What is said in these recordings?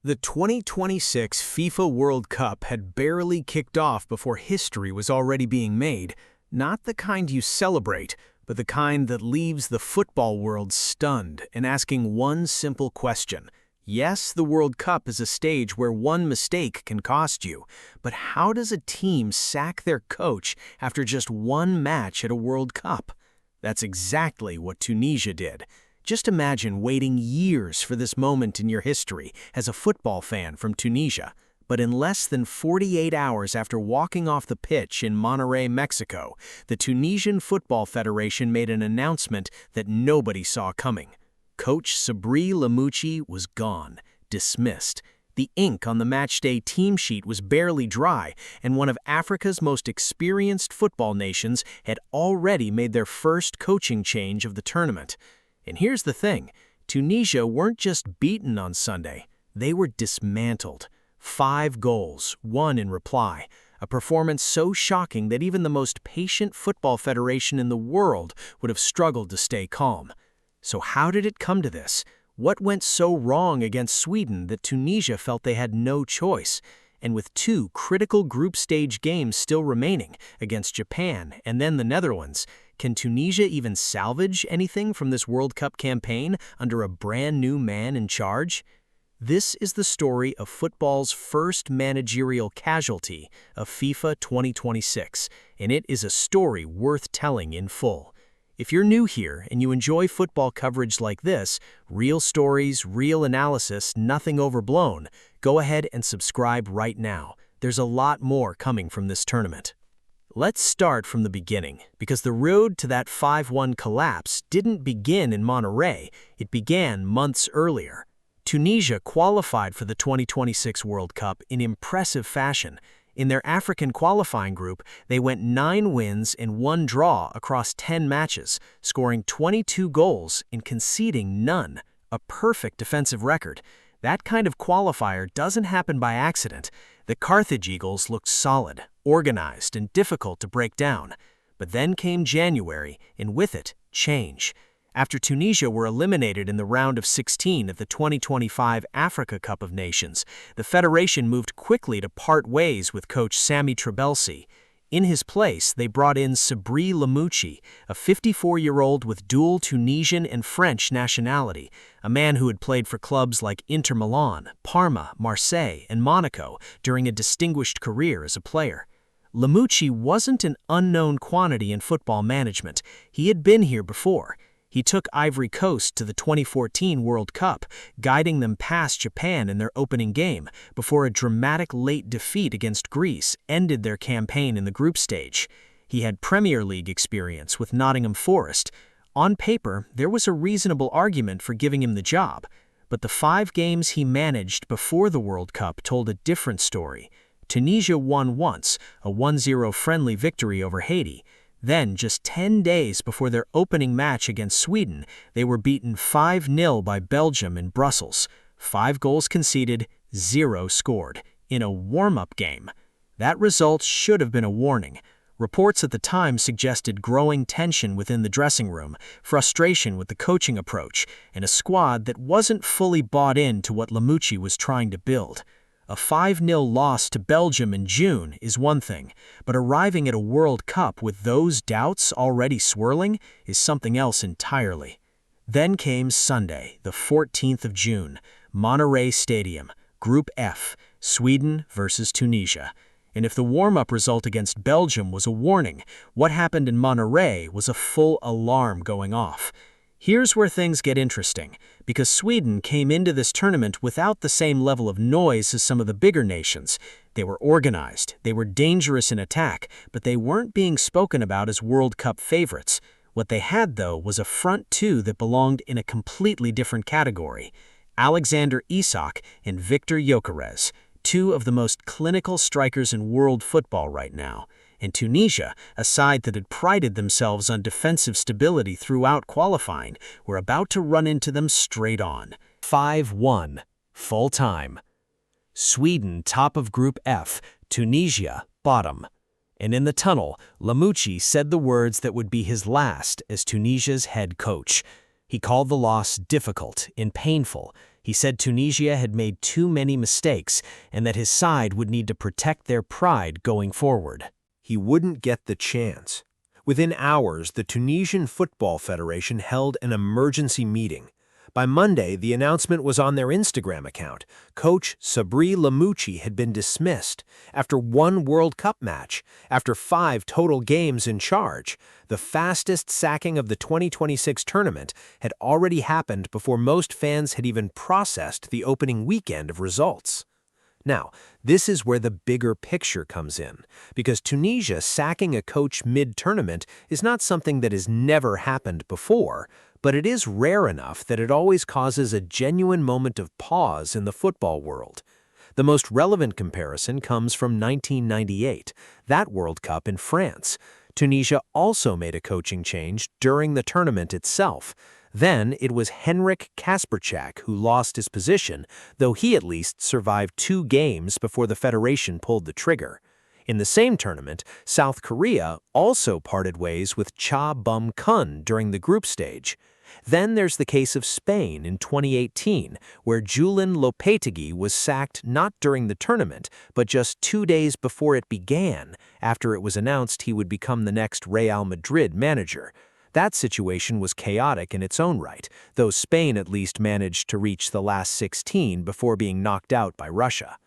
The 2026 FIFA World Cup had barely kicked off before history was already being made, not the kind you celebrate, but the kind that leaves the football world stunned and asking one simple question. Yes, the World Cup is a stage where one mistake can cost you, but how does a team sack their coach after just one match at a World Cup? That's exactly what Tunisia did. Just imagine waiting years for this moment in your history as a football fan from Tunisia. But in less than 48 hours after walking off the pitch in Monterrey, Mexico, the Tunisian Football Federation made an announcement that nobody saw coming. Coach Sabri Lamouchi was gone, dismissed. The ink on the matchday team sheet was barely dry, and one of Africa's most experienced football nations had already made their first coaching change of the tournament. And here's the thing, Tunisia weren't just beaten on Sunday, they were dismantled. 5 goals, 1 in reply. A performance so shocking that even the most patient football federation in the world would have struggled to stay calm. So how did it come to this? What went so wrong against Sweden that Tunisia felt they had no choice? And with 2 critical group stage games still remaining against Japan and then the Netherlands, can Tunisia even salvage anything from this World Cup campaign under a brand new man in charge? This is the story of football's first managerial casualty of FIFA 2026, and it is a story worth telling in full. If you're new here and you enjoy football coverage like this, real stories, real analysis, nothing overblown, go ahead and subscribe right now. There's a lot more coming from this tournament. Let's start from the beginning, because the road to that 5-1 collapse didn't begin in Monterrey, it began months earlier. Tunisia qualified for the 2026 World Cup in impressive fashion. In their African qualifying group, they went 9 wins and 1 draw across 10 matches, scoring 22 goals and conceding none, a perfect defensive record. That kind of qualifier doesn't happen by accident. The Carthage Eagles looked solid, organized, and difficult to break down. But then came January, and with it, change. After Tunisia were eliminated in the round of 16 at the 2025 Africa Cup of Nations, the federation moved quickly to part ways with coach Sami Trabelsi. In his place, they brought in Sabri Lamouchi, a 54-year-old with dual Tunisian and French nationality, a man who had played for clubs like Inter Milan, Parma, Marseille, and Monaco during a distinguished career as a player. Lamouchi wasn't an unknown quantity in football management. He had been here before. He took Ivory Coast to the 2014 World Cup, guiding them past Japan in their opening game, before a dramatic late defeat against Greece ended their campaign in the group stage. He had Premier League experience with Nottingham Forest. On paper, there was a reasonable argument for giving him the job, but the 5 games he managed before the World Cup told a different story. Tunisia won once, a 1-0 friendly victory over Haiti. Then, just 10 days before their opening match against Sweden, they were beaten 5-0 by Belgium in Brussels. 5 goals conceded, 0 scored, in a warm-up game. That result should have been a warning. Reports at the time suggested growing tension within the dressing room, frustration with the coaching approach, and a squad that wasn't fully bought into what Lamouchi was trying to build. A 5-0 loss to Belgium in June is one thing, but arriving at a World Cup with those doubts already swirling is something else entirely. Then came Sunday, the 14th of June, Monterrey Stadium, Group F, Sweden versus Tunisia. And if the warm-up result against Belgium was a warning, what happened in Monterrey was a full alarm going off. Here's where things get interesting, because Sweden came into this tournament without the same level of noise as some of the bigger nations. They were organized, they were dangerous in attack, but they weren't being spoken about as World Cup favorites. What they had, though, was a front 2 that belonged in a completely different category. Alexander Isak and Victor Gyökeres, 2 of the most clinical strikers in world football right now. And Tunisia, a side that had prided themselves on defensive stability throughout qualifying, were about to run into them straight on. 5-1, full time. Sweden top of Group F, Tunisia bottom. And in the tunnel, Lamouchi said the words that would be his last as Tunisia's head coach. He called the loss difficult and painful. He said Tunisia had made too many mistakes and that his side would need to protect their pride going forward. He wouldn't get the chance. Within hours, the Tunisian Football Federation held an emergency meeting. By Monday, the announcement was on their Instagram account. Coach Sabri Lamouchi had been dismissed after one World Cup match, after 5 total games in charge. The fastest sacking of the 2026 tournament had already happened before most fans had even processed the opening weekend of results. Now, this is where the bigger picture comes in, because Tunisia sacking a coach mid-tournament is not something that has never happened before, but it is rare enough that it always causes a genuine moment of pause in the football world. The most relevant comparison comes from 1998, that World Cup in France. Tunisia also made a coaching change during the tournament itself. Then it was Henrik Kasperczak who lost his position, though he at least survived 2 games before the federation pulled the trigger. In the same tournament, South Korea also parted ways with Cha Bum-kun during the group stage. Then there's the case of Spain in 2018, where Julen Lopetegui was sacked not during the tournament, but just 2 days before it began, after it was announced he would become the next Real Madrid manager. That situation was chaotic in its own right, though Spain at least managed to reach the last 16 before being knocked out by Russia.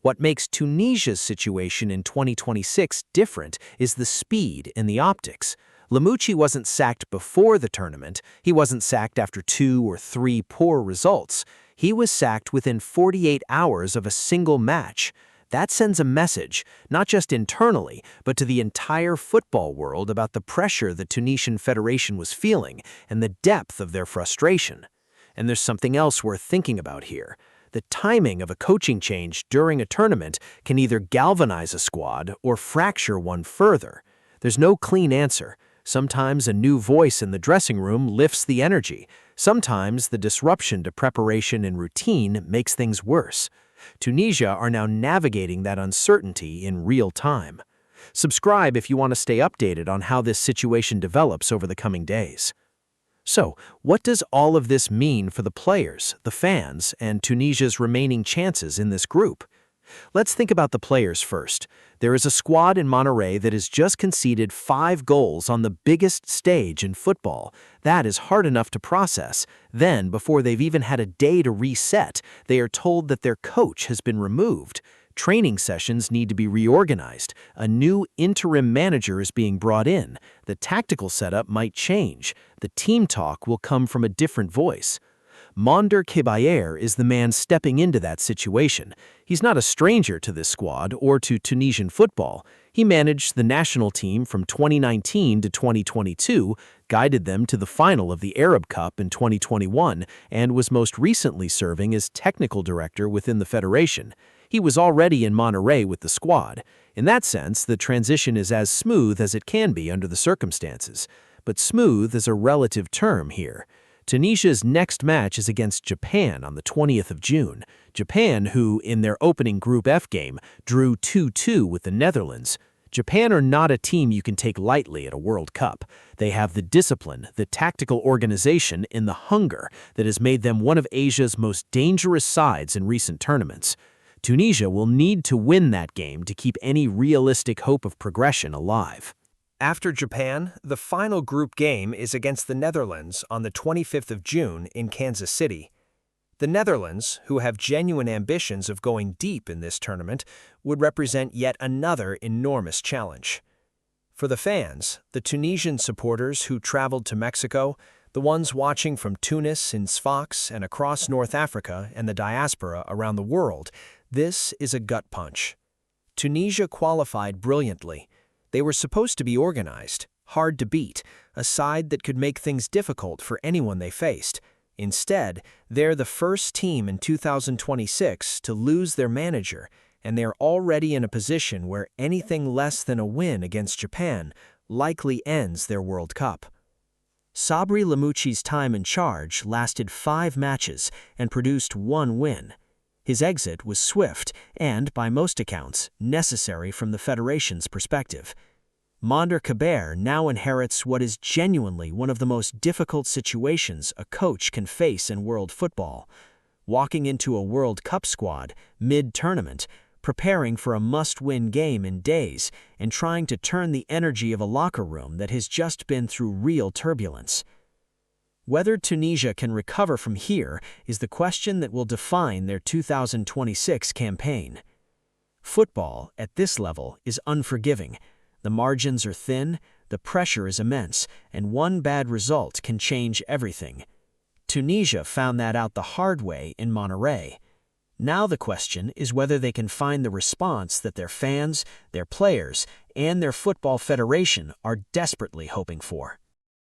What makes Tunisia's situation in 2026 different is the speed and the optics. Lamouchi wasn't sacked before the tournament, he wasn't sacked after 2 or 3 poor results. He was sacked within 48 hours of a single match. That sends a message, not just internally, but to the entire football world about the pressure the Tunisian Federation was feeling and the depth of their frustration. And there's something else worth thinking about here. The timing of a coaching change during a tournament can either galvanize a squad or fracture one further. There's no clean answer. Sometimes a new voice in the dressing room lifts the energy. Sometimes the disruption to preparation and routine makes things worse. Tunisia are now navigating that uncertainty in real time. Subscribe if you want to stay updated on how this situation develops over the coming days. So, what does all of this mean for the players, the fans, and Tunisia's remaining chances in this group? Let's think about the players first. There is a squad in Monterrey that has just conceded 5 goals on the biggest stage in football. That is hard enough to process. Then, before they've even had a day to reset, they are told that their coach has been removed. Training sessions need to be reorganized. A new interim manager is being brought in. The tactical setup might change. The team talk will come from a different voice. Monder Kebayer is the man stepping into that situation. He's not a stranger to this squad or to Tunisian football. He managed the national team from 2019 to 2022, guided them to the final of the Arab Cup in 2021, and was most recently serving as technical director within the federation. He was already in Monterrey with the squad. In that sense, the transition is as smooth as it can be under the circumstances. But smooth is a relative term here. Tunisia's next match is against Japan on the 20th of June. Japan, who, in their opening Group F game, drew 2-2 with the Netherlands. Japan are not a team you can take lightly at a World Cup. They have the discipline, the tactical organization, and the hunger that has made them one of Asia's most dangerous sides in recent tournaments. Tunisia will need to win that game to keep any realistic hope of progression alive. After Japan, the final group game is against the Netherlands on the 25th of June in Kansas City. The Netherlands, who have genuine ambitions of going deep in this tournament, would represent yet another enormous challenge. For the fans, the Tunisian supporters who traveled to Mexico, the ones watching from Tunis in Sfax and across North Africa and the diaspora around the world, this is a gut punch. Tunisia qualified brilliantly. They were supposed to be organized, hard to beat, a side that could make things difficult for anyone they faced. Instead, they're the first team in 2026 to lose their manager, and they're already in a position where anything less than a win against Japan likely ends their World Cup. Sabri Lamouchi's time in charge lasted 5 matches and produced 1 win. His exit was swift and, by most accounts, necessary from the Federation's perspective. Monder Kebayer now inherits what is genuinely one of the most difficult situations a coach can face in world football. walking into a World Cup squad mid-tournament, preparing for a must-win game in days, and trying to turn the energy of a locker room that has just been through real turbulence. Whether Tunisia can recover from here is the question that will define their 2026 campaign. Football, at this level, is unforgiving. The margins are thin, the pressure is immense, and one bad result can change everything. Tunisia found that out the hard way in Monterrey. Now the question is whether they can find the response that their fans, their players, and their football federation are desperately hoping for.